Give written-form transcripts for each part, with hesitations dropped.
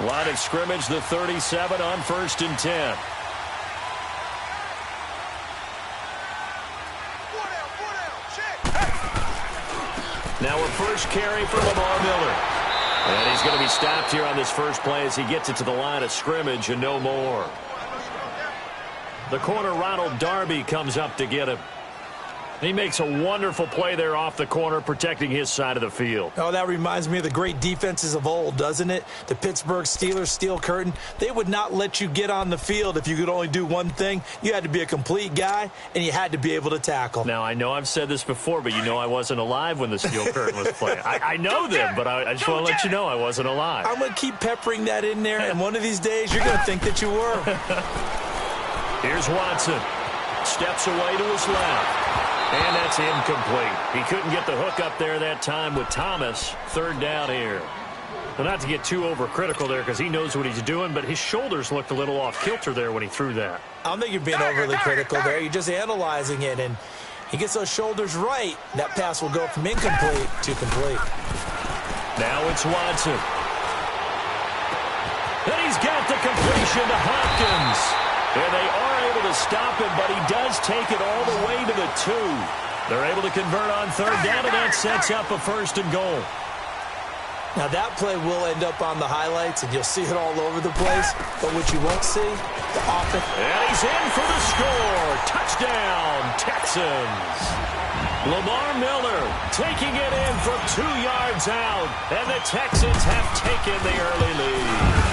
Line of scrimmage, the 37 on 1st and 10. Now a first carry for Lamar Miller. And he's going to be stopped here on this first play as he gets it to the line of scrimmage and no more. The corner, Ronald Darby, comes up to get him. He makes a wonderful play there off the corner, protecting his side of the field. Oh, that reminds me of the great defenses of old, doesn't it? The Pittsburgh Steelers steel curtain. They would not let you get on the field if you could only do one thing. You had to be a complete guy, and you had to be able to tackle. Now, I know I've said this before, but you know I wasn't alive when the steel curtain was playing. I know them, but I just want to let you know I wasn't alive. I'm going to keep peppering that in there, and one of these days you're going to think that you were. Here's Watson. Steps away to his left. And that's incomplete. He couldn't get the hook up there that time with Thomas. 3rd down here. Well, not to get too overcritical there because he knows what he's doing, but his shoulders looked a little off kilter there when he threw that. I don't think you're being overly critical there. You're just analyzing it, and he gets those shoulders right. That pass will go from incomplete to complete. Now it's Watson. And he's got the completion to Hopkins. And they are able to stop him, but he does take it all the way to the 2. They're able to convert on 3rd down, and that sets up a 1st and goal. Now, that play will end up on the highlights, and you'll see it all over the place. But what you won't see, the offense. And he's in for the score. Touchdown, Texans. Lamar Miller taking it in from 2 yards out, and the Texans have taken the early lead.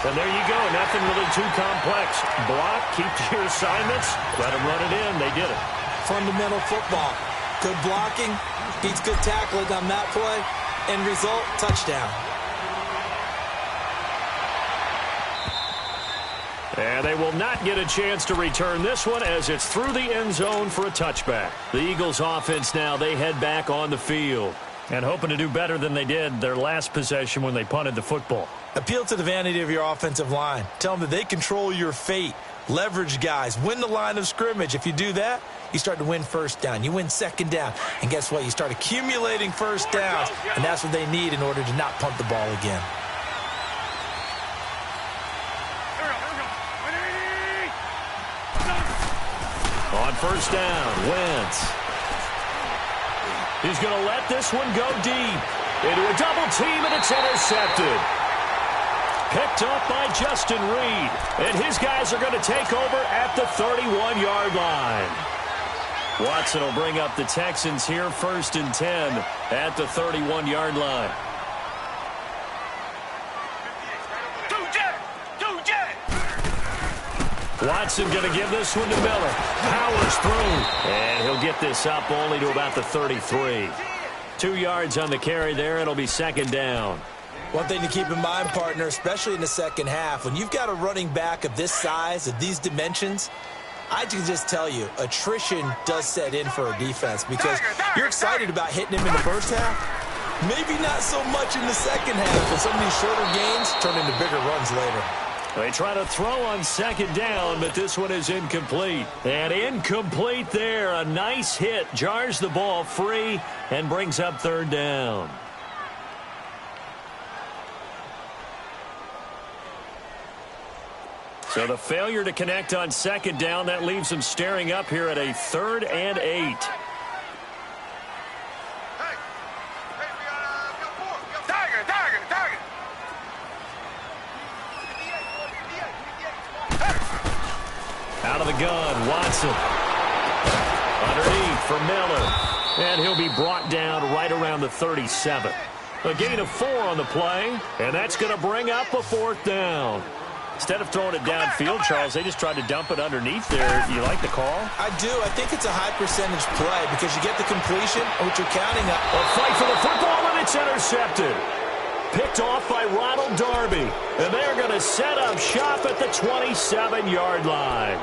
And there you go. Nothing really too complex. Block, keep to your assignments, let them run it in. They did it. Fundamental football. Good blocking, beats good tackling on that play. End result, touchdown. And they will not get a chance to return this one as it's through the end zone for a touchback. The Eagles offense now, they head back on the field and hoping to do better than they did their last possession when they punted the football. Appeal to the vanity of your offensive line. Tell them that they control your fate. Leverage guys. Win the line of scrimmage. If you do that, you start to win 1st down. You win 2nd down. And guess what? You start accumulating 1st downs. And that's what they need in order to not punt the ball again. On 1st down, Wentz. He's going to let this one go deep. Into a double team, and it's intercepted. Picked up by Justin Reed. And his guys are going to take over at the 31-yard line. Watson will bring up the Texans here, 1st and 10 at the 31-yard line. Watson going to give this one to Miller. Powers through. And he'll get this up only to about the 33. 2 yards on the carry there. It'll be 2nd down. One thing to keep in mind, partner, especially in the second half, when you've got a running back of this size, of these dimensions, I can just tell you, attrition does set in for a defense because you're excited about hitting him in the first half. Maybe not so much in the second half, and some of these shorter gains turn into bigger runs later. They try to throw on 2nd down, but this one is incomplete. And incomplete there. A nice hit. Jars the ball free and brings up 3rd down. So the failure to connect on 2nd down, that leaves them staring up here at a 3rd and 8. Out of the gun, Watson. Underneath for Miller. And he'll be brought down right around the 37. A gain of 4 on the play, and that's going to bring up a 4th down. Instead of throwing it downfield, Charles, they just tried to dump it underneath there. You like the call? I do. I think it's a high-percentage play because you get the completion, which you're counting up. A fight for the football, and it's intercepted. Picked off by Ronald Darby. And they're going to set up shop at the 27-yard line.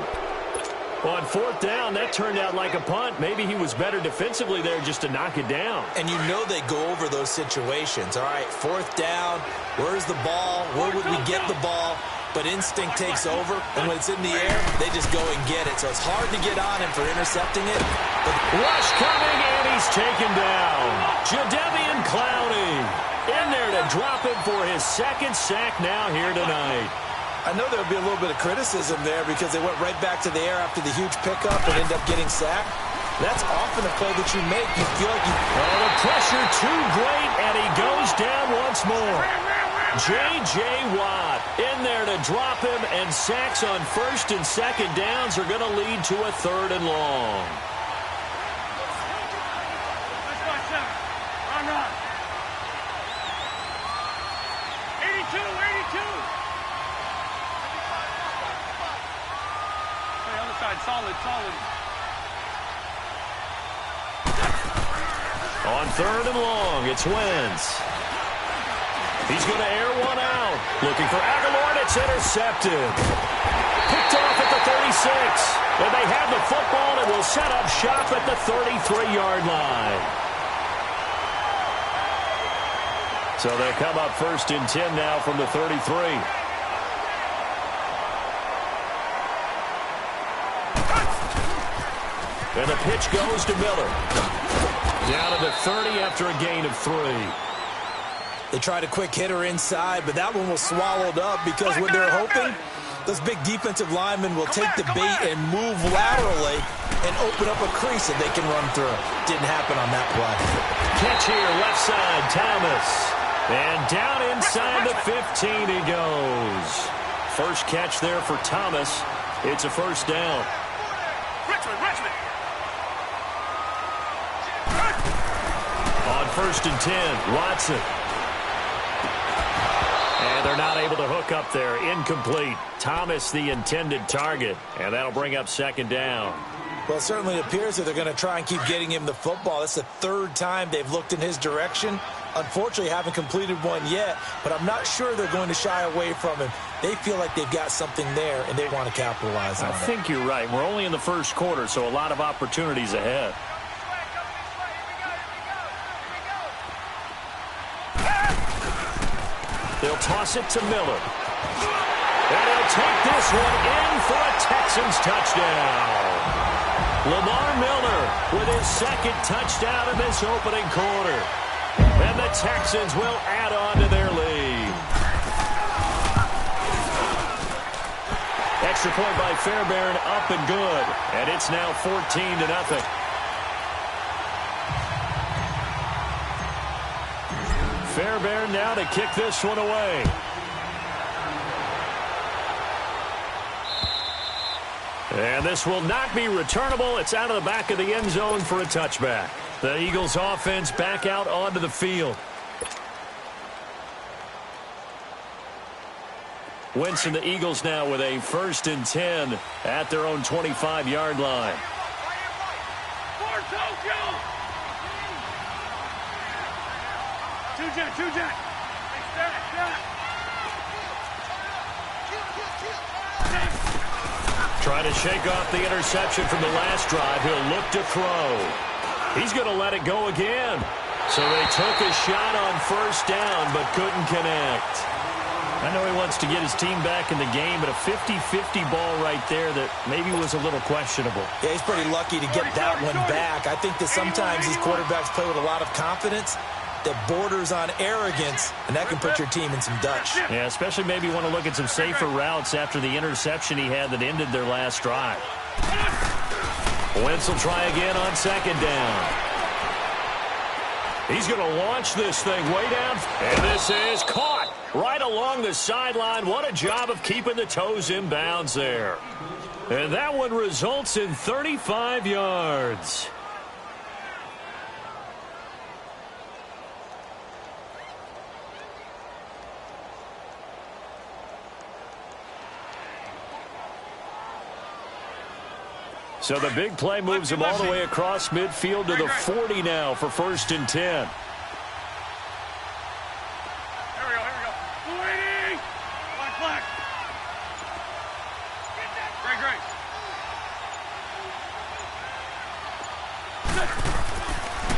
On 4th down, that turned out like a punt. Maybe he was better defensively there just to knock it down. And you know they go over those situations. All right, 4th down, where's the ball? Where would we get the ball? But instinct takes over, and when it's in the air, they just go and get it. So it's hard to get on him for intercepting it. But rush coming, and he's taken down. Jadeveon Clowney in there there to drop him for his second sack now here tonight. I know there'll be a little bit of criticism there because they went right back to the air after the huge pickup and ended up getting sacked. That's often a play that you make. You feel like you... Oh, the pressure too great, and he goes down once more. J.J. Watt in there to drop him, and sacks on first and second downs are going to lead to a third and long. Solid. On third and long, it's Wentz. He's going to air one out. Looking for Aguilar, and it's intercepted. Picked off at the 36. And they have the football and will set up shop at the 33-yard line. So they come up first and 10 now from the 33. And the pitch goes to Miller. Down to the 30 after a gain of 3. They tried a quick hitter inside, but that one was swallowed up because what they're hoping, those big defensive linemen will take the bait and move laterally and open up a crease that they can run through. Didn't happen on that play. Catch here, left side, Thomas. And down inside the 15 he goes. First catch there for Thomas. It's a first down. Richmond. On first and 10, Watson. And they're not able to hook up there. Incomplete. Thomas the intended target. And that'll bring up second down. Well, it certainly appears that they're going to try and keep getting him the football. That's the third time they've looked in his direction. Unfortunately, haven't completed one yet, but I'm not sure they're going to shy away from him. They feel like they've got something there, and they want to capitalize on it. I think you're right. We're only in the first quarter, so a lot of opportunities ahead. They'll toss it to Miller. And he'll take this one in for a Texans touchdown. Lamar Miller with his second touchdown in this opening quarter. And the Texans will add on to their lead. Extra point by Fairbairn, up and good. And it's now 14-0. Fairbairn now to kick this one away. And this will not be returnable. It's out of the back of the end zone for a touchback. The Eagles offense back out onto the field. Wentz and the Eagles now with a first and 10 at their own 25-yard line. Two-jet. Trying to shake off the interception from the last drive. He'll look to throw. He's going to let it go again. So they took a shot on first down but couldn't connect. I know he wants to get his team back in the game, but a 50-50 ball right there that maybe was a little questionable. Yeah, he's pretty lucky to get that one back. I think that sometimes these quarterbacks play with a lot of confidence that borders on arrogance, and that can put your team in some Dutch. Yeah, especially maybe want to look at some safer routes after the interception he had that ended their last drive. Wentz will try again on second down. He's going to launch this thing way down, and this is caught right along the sideline. What a job of keeping the toes in bounds there. And that one results in 35 yards. So the big play moves him all the way across midfield to the 40 now for first and 10. Here we go. Waiting! Flag. Great.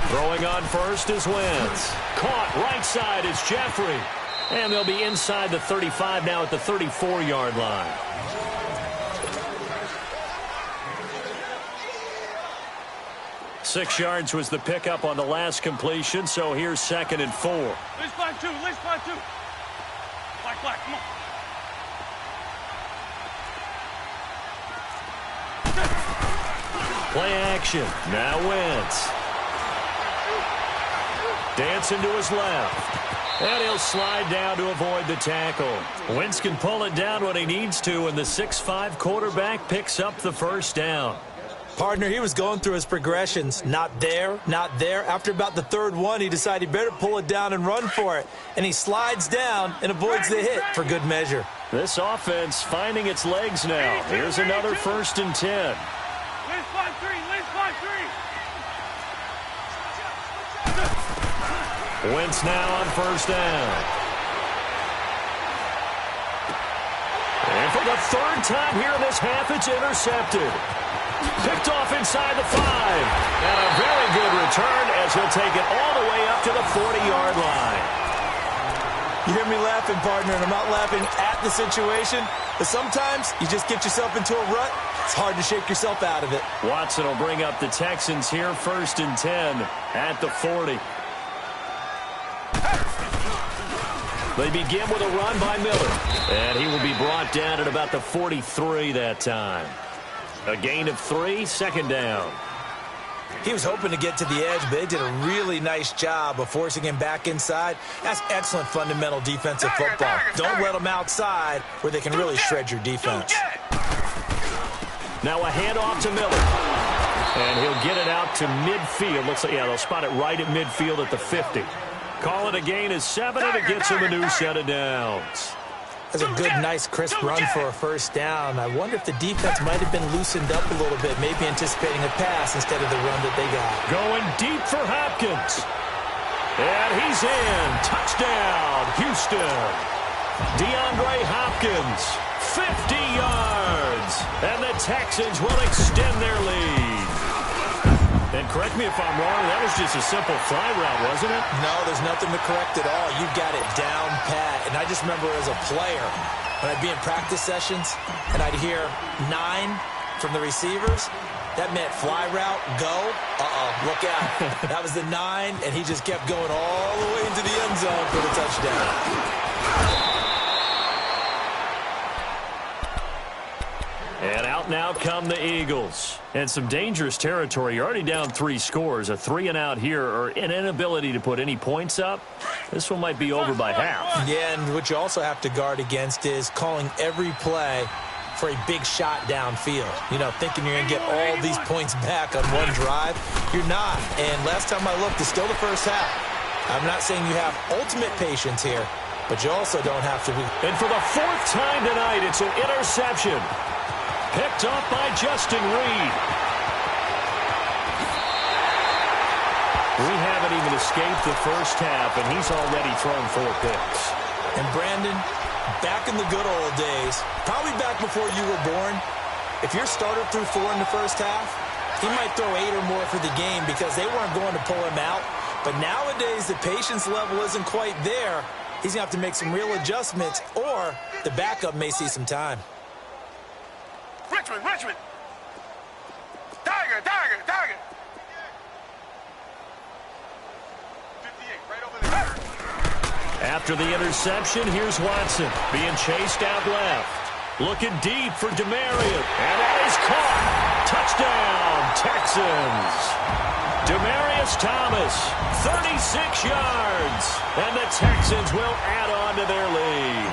Throwing on first is Wentz. Caught right side is Jeffrey. And they'll be inside the 35 now at the 34-yard line. 6 yards was the pickup on the last completion, so here's 2nd and 4. Let's fly 2. Let's fly 2. Fly, come on. Play action. Now Wentz. Dancing to his left. And he'll slide down to avoid the tackle. Wentz can pull it down when he needs to, and the 6'5" quarterback picks up the first down. Partner, he was going through his progressions. Not there, not there. After about the 3rd one, he decided he better pull it down and run for it. And he slides down and avoids the hit for good measure. This offense finding its legs now. Here's another 1st and 10. Let's fly 3. Let's fly 3. Wentz now on 1st down. And for the 3rd time here in this half, it's intercepted. Picked off inside the 5. And a very good return as he'll take it all the way up to the 40-yard line. You hear me laughing, partner, and I'm not laughing at the situation, but sometimes you just get yourself into a rut. It's hard to shake yourself out of it. Watson will bring up the Texans here, 1st and 10 at the 40. They begin with a run by Miller. And he will be brought down at about the 43 that time. A gain of 3, 2nd down. He was hoping to get to the edge, but they did a really nice job of forcing him back inside. That's excellent fundamental defensive football. Don't let them outside where they can really shred your defense. Now a handoff to Miller. And he'll get it out to midfield. Looks like, yeah, they'll spot it right at midfield at the 50. Call it a gain of 7, and it gets him a new set of downs. That's a good, nice, crisp run for a 1st down. I wonder if the defense might have been loosened up a little bit, maybe anticipating a pass instead of the run that they got. Going deep for Hopkins. And he's in. Touchdown, Houston. DeAndre Hopkins, 50 yards. And the Texans will extend their lead. And correct me if I'm wrong, that was just a simple fly route, wasn't it? No, there's nothing to correct at all. You got it down pat. And I just remember as a player, when I'd be in practice sessions and I'd hear 9 from the receivers, that meant fly route, go. Look out. That was the 9, and he just kept going all the way into the end zone for the touchdown. And out now come the Eagles. And some dangerous territory. You're already down 3 scores. A 3-and-out here, or an inability to put any points up. This one might be over by half. Yeah, and what you also have to guard against is calling every play for a big shot downfield. You know, thinking you're going to get all these points back on one drive. You're not. And last time I looked, it's still the first half. I'm not saying you have ultimate patience here, but you also don't have to be. And for the 4th time tonight, it's an interception. Picked off by Justin Reed. We haven't even escaped the first half, and he's already thrown 4 picks. And Brandon, back in the good old days, probably back before you were born, if your starter threw 4 in the first half, he might throw 8 or more for the game because they weren't going to pull him out. But nowadays, the patience level isn't quite there. He's going to have to make some real adjustments, or the backup may see some time. Richmond. Tiger. 58, right over there. After the interception, here's Watson being chased out left. Looking deep for Demarius. And that is caught. Touchdown, Texans. Demarius Thomas, 36 yards. And the Texans will add on to their lead.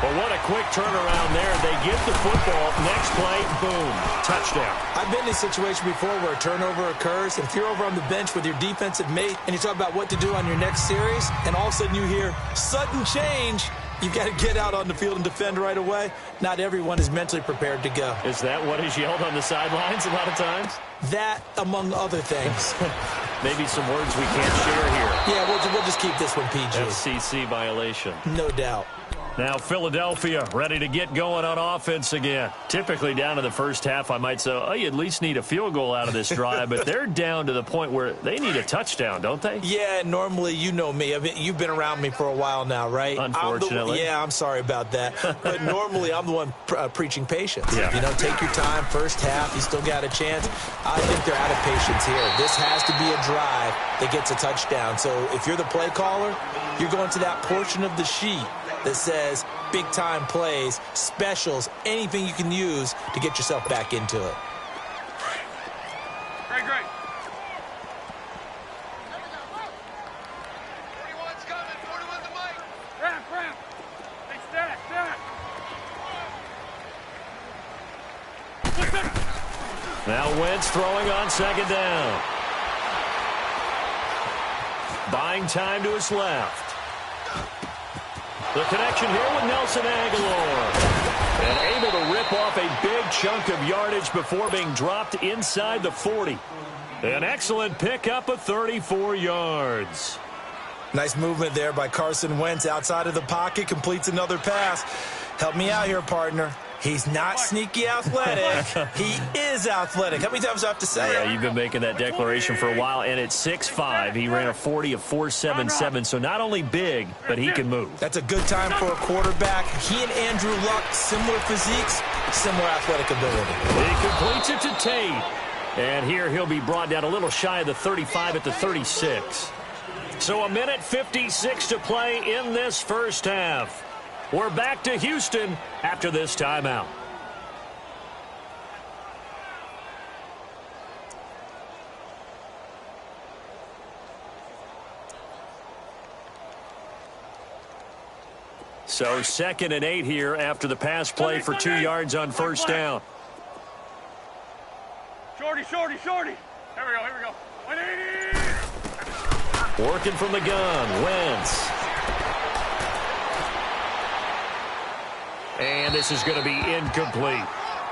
Well, what a quick turnaround there. They get the football. Next play, boom, touchdown. I've been in a situation before where a turnover occurs, and if you're over on the bench with your defensive mate and you talk about what to do on your next series, and all of a sudden you hear sudden change, you've got to get out on the field and defend right away. Not everyone is mentally prepared to go. Is that what is yelled on the sidelines a lot of times? That, among other things. Maybe some words we can't share here. Yeah, we'll just keep this one PG. FCC violation. No doubt. Now Philadelphia ready to get going on offense again. Typically down in the first half, I might say, oh, you at least need a field goal out of this drive, but they're down to the point where they need a touchdown, don't they? Yeah, normally, you know me. I mean, you've been around me for a while now, right? Unfortunately. I'm sorry about that. But normally, I'm the one preaching patience. Yeah. You know, take your time. First half, you still got a chance. I think they're out of patience here. This has to be a drive that gets a touchdown. So if you're the play caller, you're going to that portion of the sheet that says big-time plays, specials, anything you can use to get yourself back into it. Great. 41's coming. 41's the mic. Ramp. Hey, stack. Now Wentz throwing on second down. Buying time to his left. The connection here with Nelson Aguilar. And able to rip off a big chunk of yardage before being dropped inside the 40. An excellent pickup of 34 yards. Nice movement there by Carson Wentz outside of the pocket, completes another pass. Help me out here, partner. He's not sneaky athletic. He is athletic. How many times do I have to say Yeah, it? you've been making that declaration for a while, and at 6'5", he ran a 40 of 4.77, so not only big, but he can move. That's a good time for a quarterback. He and Andrew Luck, similar physiques, similar athletic ability. He completes it to Tate. And here he'll be brought down a little shy of the 35 at the 36. So a minute 56 to play in this first half. We're back to Houston after this timeout. So 2nd and 8 here after the pass play for 2 yards on first down. Shorty. Here we go. 180. Working from the gun, Wentz. And this is going to be incomplete.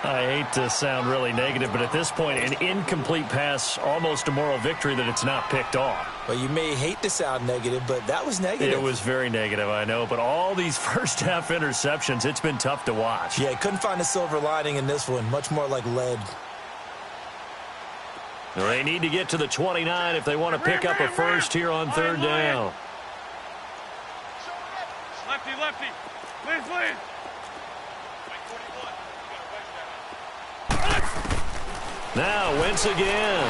I hate to sound really negative, but at this point, an incomplete pass, almost a moral victory that it's not picked off. Well, you may hate to sound negative, but that was negative. It was very negative, I know, but all these first-half interceptions, it's been tough to watch. Yeah, couldn't find a silver lining in this one. Much more like lead. They need to get to the 29 if they want to pick up a first here on 3rd down. Lefty. Please. Now, Wentz again.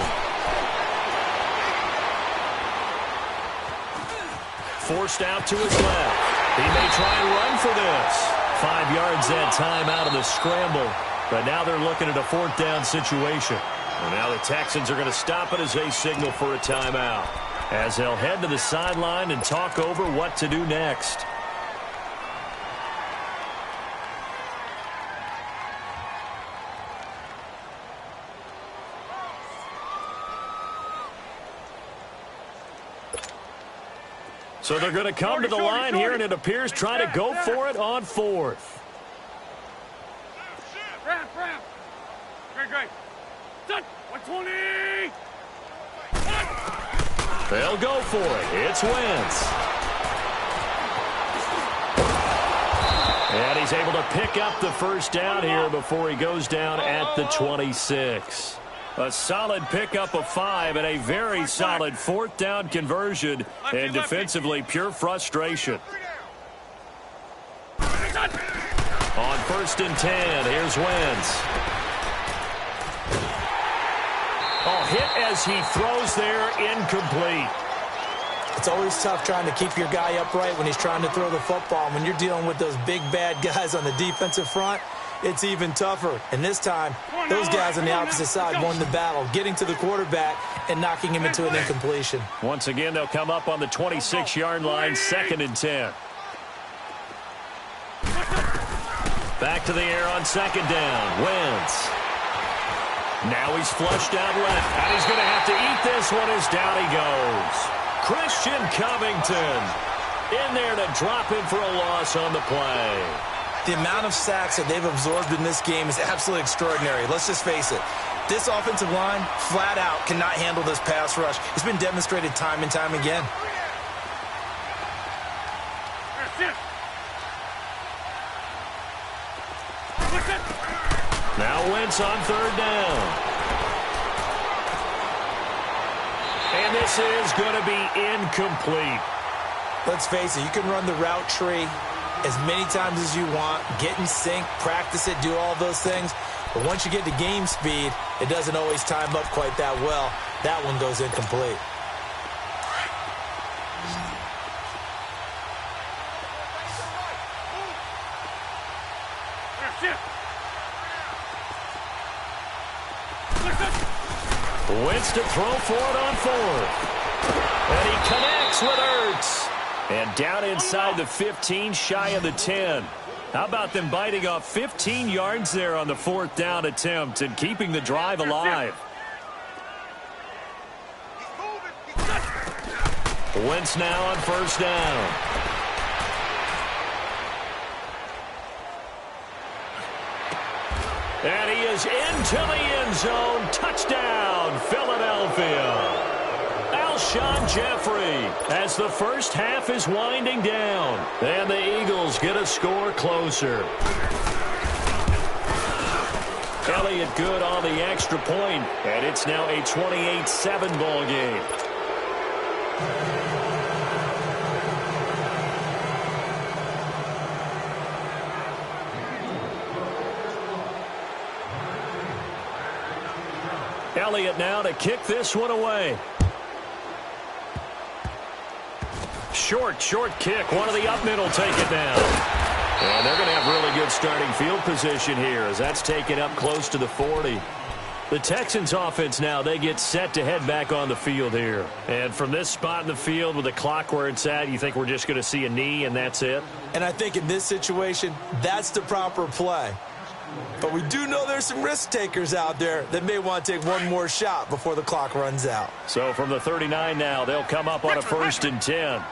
Forced out to his left. He may try and run for this. 5 yards that time out of the scramble. But now they're looking at a 4th down situation. And now the Texans are going to stop it as they signal for a timeout, as they'll head to the sideline and talk over what to do next. So they're going to come to the line here, and it appears trying to go for it on 4th. Ramp. Great. Touch. 120. They'll go for it. It's Wentz. And he's able to pick up the first down here before he goes down at the 26. A solid pickup of 5 and a very solid 4th down conversion, and defensively pure frustration. On 1st and 10, here's Wentz. Oh, hit as he throws there, incomplete. It's always tough trying to keep your guy upright when he's trying to throw the football. When you're dealing with those big, bad guys on the defensive front, it's even tougher. And this time, those guys on the opposite side won the battle, getting to the quarterback and knocking him into an incompletion. Once again, they'll come up on the 26-yard line, 2nd and 10. Back to the air on 2nd down. Wentz. Now he's flushed out left, and he's going to have to eat this one as down he goes. Christian Covington in there to drop him for a loss on the play. The amount of sacks that they've absorbed in this game is absolutely extraordinary. Let's just face it. This offensive line, flat out, cannot handle this pass rush. It's been demonstrated time and time again. Now Wentz on third down. And this is going to be incomplete. Let's face it, you can run the route tree as many times as you want, get in sync, practice it, do all those things. But once you get to game speed, it doesn't always time up quite that well. That one goes incomplete. Wentz to throw for it on fourth. And he connects with Ertz. And down inside the 15, shy of the 10. How about them biting off 15 yards there on the fourth down attempt and keeping the drive alive? Wentz now on first down. And he is into the end zone. Touchdown, Philadelphia. Alshon Jeffrey as the first half is winding down. And the Eagles get a score closer. Elliott good on the extra point, and it's now a 28-7 ball game. Elliott now to kick this one away. Short kick. One of the up middle take it down. And they're going to have really good starting field position here as that's taken up close to the 40. The Texans offense now, they get set to head back on the field here. And from this spot in the field with the clock where it's at, you think we're just going to see a knee and that's it? And I think in this situation, that's the proper play. But we do know there's some risk takers out there that may want to take one more shot before the clock runs out. So from the 39 now, they'll come up on a 1st and 10.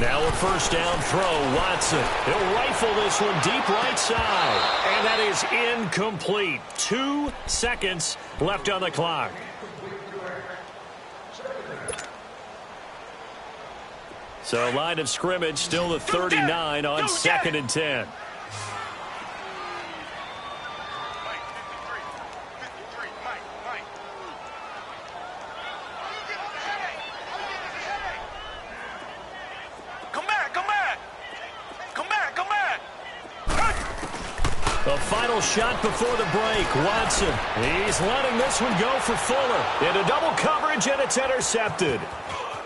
Now a first down throw, Watson. He'll rifle this one deep right side. And that is incomplete. 2 seconds left on the clock. So line of scrimmage still the 39 on 2nd and 10. The final shot before the break. Watson. He's letting this one go for Fuller. Into double coverage, and it's intercepted.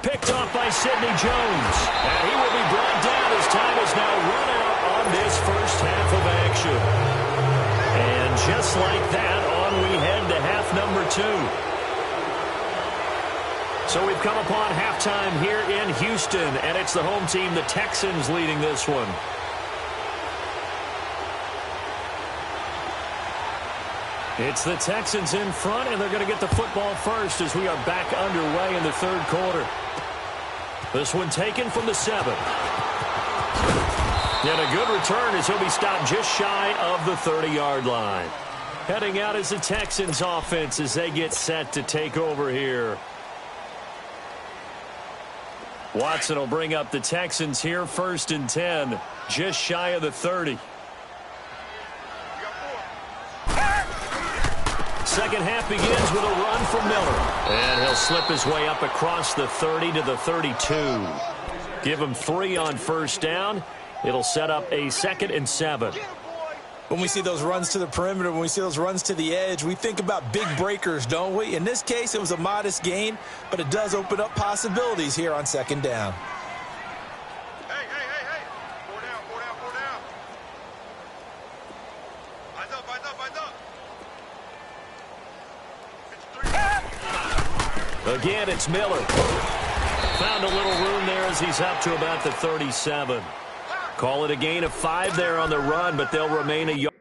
Picked off by Sidney Jones. And he will be brought down as time is now run out on this first half of action. And just like that, on we head to half number 2. So we've come upon halftime here in Houston, and it's the home team, the Texans, leading this one. It's the Texans in front, and they're going to get the football first as we are back underway in the 3rd quarter. This one taken from the 7. And a good return as he'll be stopped just shy of the 30-yard line. Heading out is the Texans offense as they get set to take over here. Watson will bring up the Texans here, 1st and 10, just shy of the 30. Second half begins with a run from Miller. And he'll slip his way up across the 30 to the 32. Give him 3 on first down. It'll set up a 2nd and 7. When we see those runs to the perimeter, when we see those runs to the edge, we think about big breakers, don't we? In this case, it was a modest gain, but it does open up possibilities here on 2nd down. Hey. 4 down. Eyes up. Again, it's Miller. Found a little room there as he's up to about the 37. Call it a gain of 5 there on the run, but they'll remain a yard.